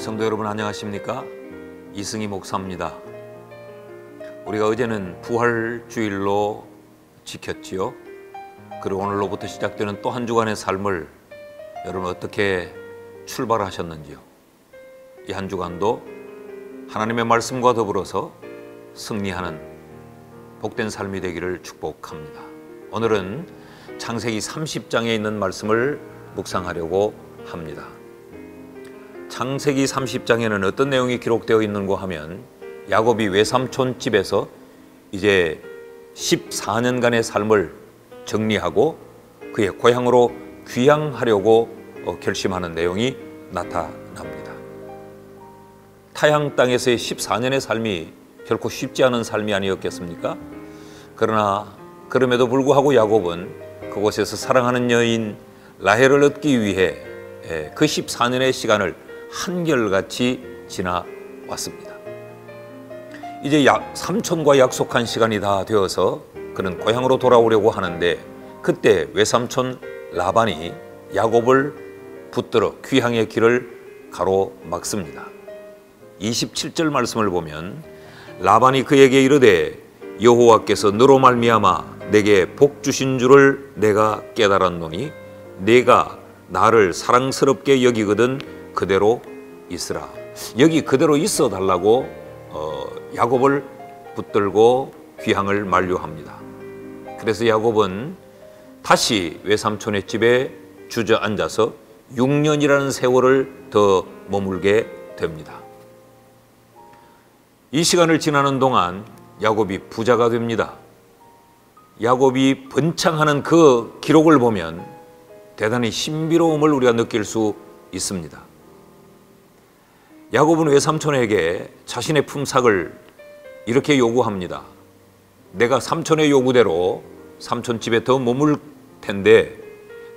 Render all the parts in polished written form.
성도 여러분 안녕하십니까? 이승희 목사입니다. 우리가 어제는 부활주일로 지켰지요. 그리고 오늘로부터 시작되는 또 한 주간의 삶을 여러분 어떻게 출발하셨는지요? 이 한 주간도 하나님의 말씀과 더불어서 승리하는 복된 삶이 되기를 축복합니다. 오늘은 창세기 30장에 있는 말씀을 묵상하려고 합니다. 창세기 30장에는 어떤 내용이 기록되어 있는가 하면 야곱이 외삼촌 집에서 이제 14년간의 삶을 정리하고 그의 고향으로 귀향하려고 결심하는 내용이 나타납니다. 타향 땅에서의 14년의 삶이 결코 쉽지 않은 삶이 아니었겠습니까? 그러나 그럼에도 불구하고 야곱은 그곳에서 사랑하는 여인 라헬을 얻기 위해 그 14년의 시간을 한결같이 지나왔습니다. 이제 삼촌과 약속한 시간이 다 되어서 그는 고향으로 돌아오려고 하는데 그때 외삼촌 라반이 야곱을 붙들어 귀향의 길을 가로막습니다. 27절 말씀을 보면 라반이 그에게 이르되 여호와께서 너로 말미암아 내게 복 주신 줄을 내가 깨달았노니 네가 나를 사랑스럽게 여기거든 그대로 있으라. 여기 그대로 있어 달라고 야곱을 붙들고 귀향을 만류합니다. 그래서 야곱은 다시 외삼촌의 집에 주저앉아서 6년이라는 세월을 더 머물게 됩니다. 이 시간을 지나는 동안 야곱이 부자가 됩니다. 야곱이 번창하는 그 기록을 보면 대단히 신비로움을 우리가 느낄 수 있습니다. 야곱은 외삼촌에게 자신의 품삯을 이렇게 요구합니다. 내가 삼촌의 요구대로 삼촌 집에 더 머물 텐데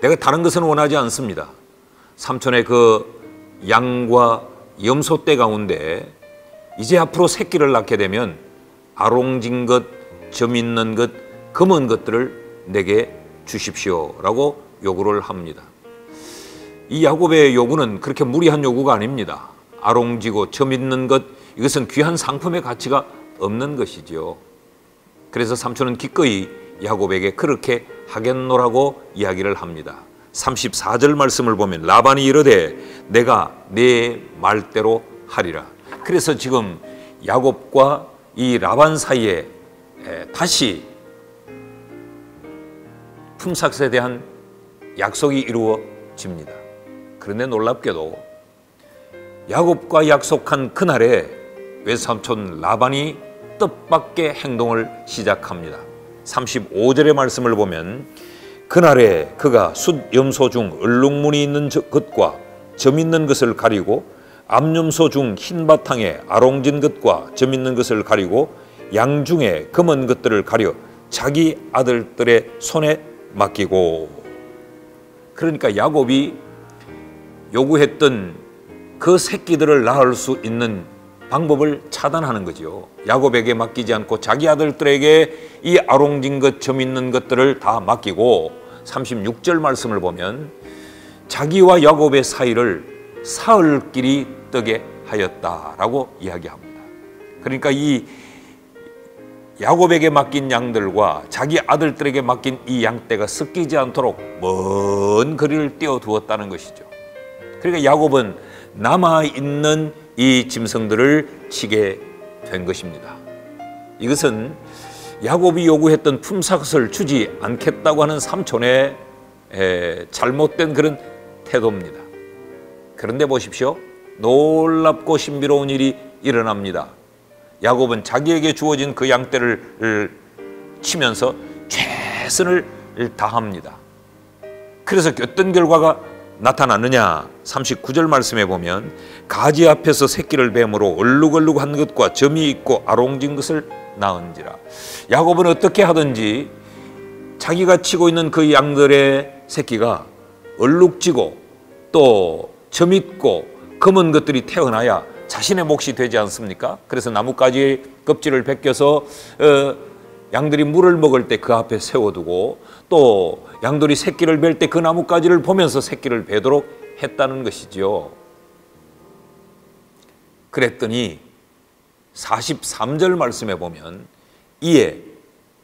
내가 다른 것은 원하지 않습니다. 삼촌의 그 양과 염소떼 가운데 이제 앞으로 새끼를 낳게 되면 아롱진 것, 점 있는 것, 검은 것들을 내게 주십시오라고 요구를 합니다. 이 야곱의 요구는 그렇게 무리한 요구가 아닙니다. 아롱지고 점 있는 것, 이것은 귀한 상품의 가치가 없는 것이지요. 그래서 삼촌은 기꺼이 야곱에게 그렇게 하겠노라고 이야기를 합니다. 34절 말씀을 보면 라반이 이르되 내가 네 말대로 하리라. 그래서 지금 야곱과 이 라반 사이에 다시 품삯에 대한 약속이 이루어집니다. 그런데 놀랍게도 야곱과 약속한 그날에 외삼촌 라반이 뜻밖의 행동을 시작합니다. 35절의 말씀을 보면 그날에 그가 숫 염소 중 얼룩무늬 있는 것과 점 있는 것을 가리고 암염소 중 흰 바탕에 아롱진 것과 점 있는 것을 가리고 양 중에 검은 것들을 가려 자기 아들들의 손에 맡기고. 그러니까 야곱이 요구했던 그 새끼들을 낳을 수 있는 방법을 차단하는 거죠. 야곱에게 맡기지 않고 자기 아들들에게 이 아롱진 것, 점 있는 것들을 다 맡기고 36절 말씀을 보면 자기와 야곱의 사이를 사흘길이 뜨게 하였다라고 이야기합니다. 그러니까 이 야곱에게 맡긴 양들과 자기 아들들에게 맡긴 이 양떼가 섞이지 않도록 먼 거리를 띄워두었다는 것이죠. 그러니까 야곱은 남아있는 이 짐승들을 치게 된 것입니다. 이것은 야곱이 요구했던 품삯을 주지 않겠다고 하는 삼촌의 잘못된 그런 태도입니다. 그런데 보십시오. 놀랍고 신비로운 일이 일어납니다. 야곱은 자기에게 주어진 그 양떼를 치면서 최선을 다합니다. 그래서 어떤 결과가 나타나느냐, 39절 말씀에 보면 가지 앞에서 새끼를 뱀으로 얼룩얼룩한 것과 점이 있고 아롱진 것을 낳은지라. 야곱은 어떻게 하든지 자기가 치고 있는 그 양들의 새끼가 얼룩지고 또 점 있고 검은 것들이 태어나야 자신의 몫이 되지 않습니까? 그래서 나뭇가지 껍질을 벗겨서 양들이 물을 먹을 때 그 앞에 세워두고 또 양들이 새끼를 뵐 때 그 나뭇가지를 보면서 새끼를 베도록 했다는 것이지요. 그랬더니 43절 말씀에 보면 이에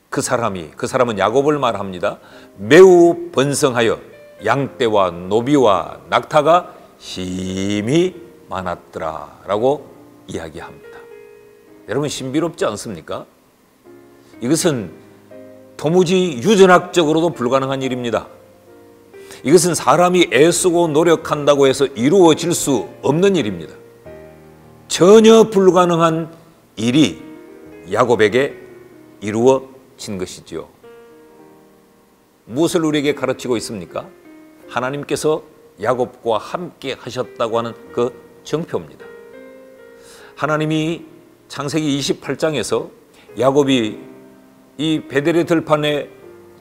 그 사람은 야곱을 말합니다. 매우 번성하여 양떼와 노비와 낙타가 심히 많았더라 라고 이야기합니다. 여러분, 신비롭지 않습니까? 이것은 도무지 유전학적으로도 불가능한 일입니다. 이것은 사람이 애쓰고 노력한다고 해서 이루어질 수 없는 일입니다. 전혀 불가능한 일이 야곱에게 이루어진 것이지요. 무엇을 우리에게 가르치고 있습니까? 하나님께서 야곱과 함께 하셨다고 하는 그 정표입니다. 하나님이 창세기 28장에서 야곱이 이 베델의 들판에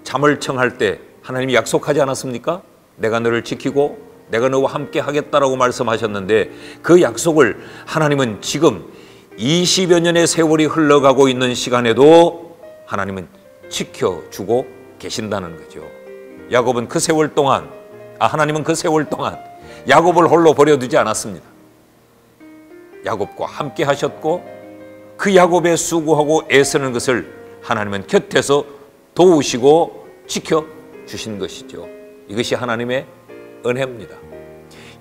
잠을 청할 때 하나님이 약속하지 않았습니까? 내가 너를 지키고 내가 너와 함께 하겠다라고 말씀하셨는데 그 약속을 하나님은 지금 20여 년의 세월이 흘러가고 있는 시간에도 하나님은 지켜주고 계신다는 거죠. 야곱은 그 세월 동안 하나님은 그 세월 동안 야곱을 홀로 버려두지 않았습니다. 야곱과 함께 하셨고 그 야곱의 수고하고 애쓰는 것을 하나님은 곁에서 도우시고 지켜주신 것이죠. 이것이 하나님의 은혜입니다.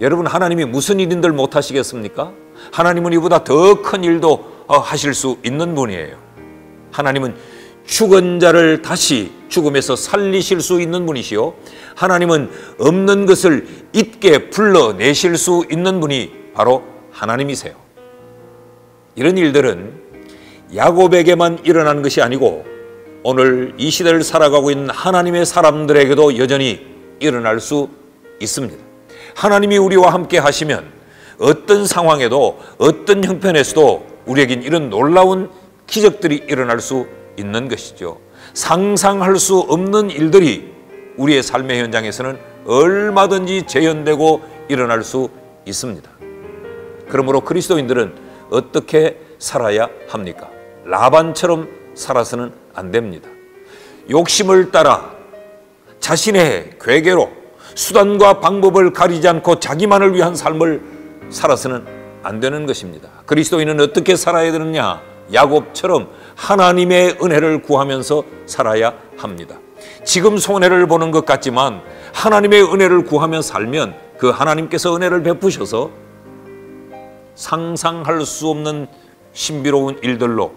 여러분, 하나님이 무슨 일인들 못하시겠습니까? 하나님은 이보다 더 큰 일도 하실 수 있는 분이에요. 하나님은 죽은 자를 다시 죽음에서 살리실 수 있는 분이시요, 하나님은 없는 것을 있게 불러내실 수 있는 분이 바로 하나님이세요. 이런 일들은 야곱에게만 일어난 것이 아니고 오늘 이 시대를 살아가고 있는 하나님의 사람들에게도 여전히 일어날 수 있습니다. 하나님이 우리와 함께 하시면 어떤 상황에도 어떤 형편에서도 우리에겐 이런 놀라운 기적들이 일어날 수 있는 것이죠. 상상할 수 없는 일들이 우리의 삶의 현장에서는 얼마든지 재현되고 일어날 수 있습니다. 그러므로 그리스도인들은 어떻게 살아야 합니까? 라반처럼 살아서는 안 됩니다. 욕심을 따라 자신의 괴계로 수단과 방법을 가리지 않고 자기만을 위한 삶을 살아서는 안 되는 것입니다. 그리스도인은 어떻게 살아야 되느냐? 야곱처럼 하나님의 은혜를 구하면서 살아야 합니다. 지금 손해를 보는 것 같지만 하나님의 은혜를 구하며 살면 그 하나님께서 은혜를 베푸셔서 상상할 수 없는 신비로운 일들로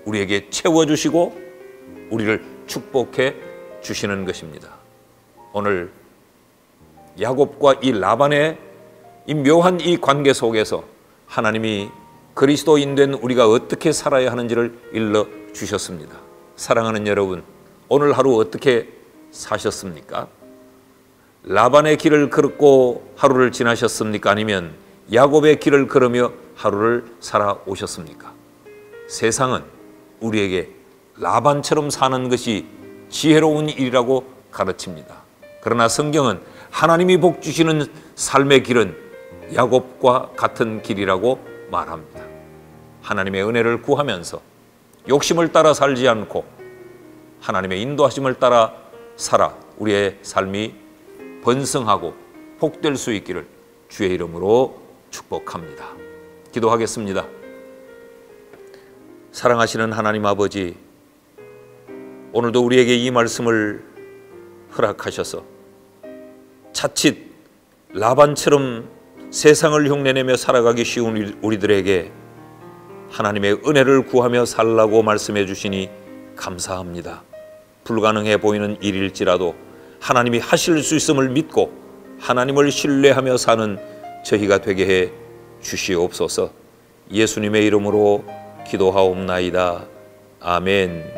우리에게 채워주시고 우리를 축복해 주시는 것입니다. 오늘 야곱과 이 라반의 이 묘한 이 관계 속에서 하나님이 그리스도인 된 우리가 어떻게 살아야 하는지를 일러 주셨습니다. 사랑하는 여러분, 오늘 하루 어떻게 사셨습니까? 라반의 길을 걸고 하루를 지나셨습니까? 아니면 야곱의 길을 걸으며 하루를 살아오셨습니까? 세상은 우리에게 라반처럼 사는 것이 지혜로운 일이라고 가르칩니다. 그러나 성경은 하나님이 복 주시는 삶의 길은 야곱과 같은 길이라고 말합니다. 하나님의 은혜를 구하면서 욕심을 따라 살지 않고 하나님의 인도하심을 따라 살아 우리의 삶이 번성하고 복될 수 있기를 주의 이름으로 축복합니다. 기도하겠습니다. 사랑하시는 하나님 아버지, 오늘도 우리에게 이 말씀을 허락하셔서 자칫 라반처럼 세상을 흉내내며 살아가기 쉬운 우리들에게 하나님의 은혜를 구하며 살라고 말씀해 주시니 감사합니다. 불가능해 보이는 일일지라도 하나님이 하실 수 있음을 믿고 하나님을 신뢰하며 사는 저희가 되게 해 주시옵소서. 예수님의 이름으로 기도하옵나이다. 아멘.